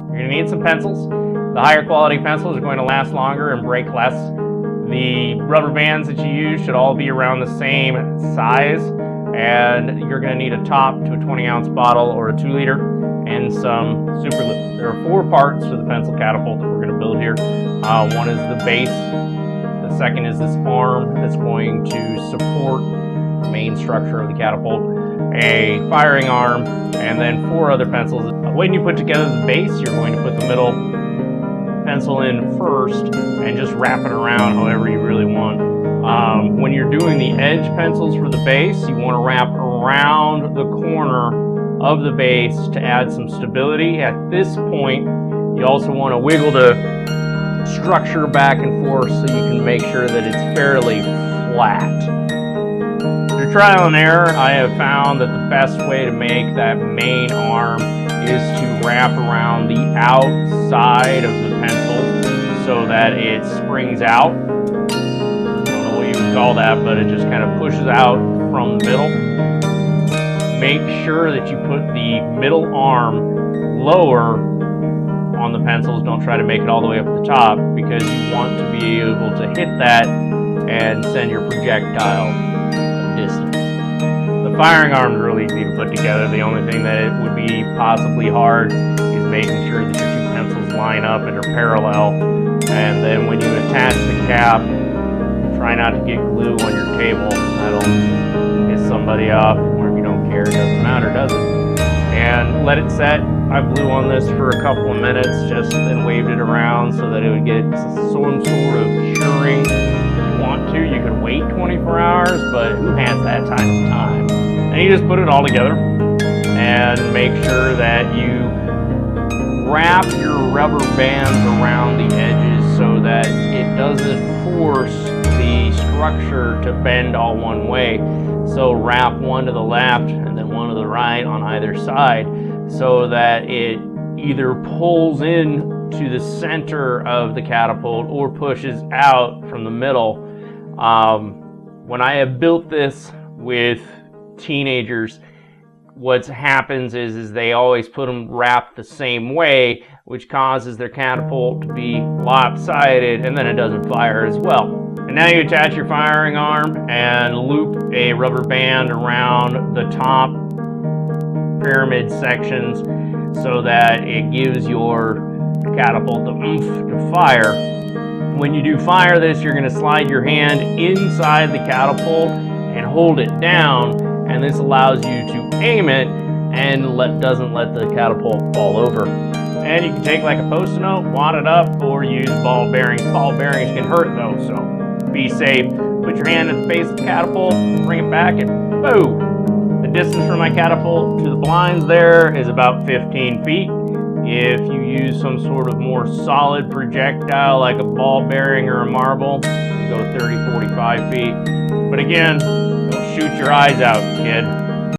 You're going to need some pencils. The higher quality pencils are going to last longer and break less. The rubber bands that you use should all be around the same size, and you're going to need a top to a 20-ounce bottle or a 2-liter and some super glue. There are 4 parts to the pencil catapult that we're going to build here. One is the base. The second is this arm that's going to support the main structure of the catapult, a firing arm, and then 4 other pencils. When you put together the base, you're going to put the middle pencil in first and just wrap it around however you really want. When you're doing the edge pencils for the base, you want to wrap around the corner of the base to add some stability. At this point, you also want to wiggle the structure back and forth so you can make sure that it's fairly flat. Through trial and error, I have found that the best way to make that main arm is to wrap around the outside of the pencil so that it springs out. I don't know what you would call that, but it just kind of pushes out from the middle. Make sure that you put the middle arm lower on the pencils. Don't try to make it all the way up at the top, because you want to be able to hit that and send your projectile a distance. The firing arm is really easy to put together. The only thing that it would be possibly hard is making sure that your 2 pencils line up and are parallel. And then when you attach the cap, try not to get glue on your table. That'll piss somebody off, or if you don't care, it doesn't matter, does it? And let it set. I blew on this for a couple of minutes, just then waved it around so that it would get some sort of curing. If you want to, you could wait 24 hours, but who has that kind of time? And you just put it all together and make sure that you wrap your rubber bands around the edges so that it doesn't force the structure to bend all one way. So wrap one to the left and then one to the right on either side so that it either pulls in to the center of the catapult or pushes out from the middle. When I have built this with teenagers, what happens is they always put them wrapped the same way, which causes their catapult to be lopsided, and then it doesn't fire as well. And now you attach your firing arm and loop a rubber band around the top pyramid sections so that it gives your catapult the oomph to fire. When you do fire this, you're going to slide your hand inside the catapult and hold it down, and this allows you to aim it and doesn't let the catapult fall over. And you can take like a Post-it note, wad it up, or use ball bearings. Ball bearings can hurt though, so be safe. Put your hand at the base of the catapult, bring it back, and boom! The distance from my catapult to the blinds there is about 15 feet. If you use some sort of more solid projectile like a ball bearing or a marble, you can go 30, 45 feet. But again, don't shoot your eyes out, kid.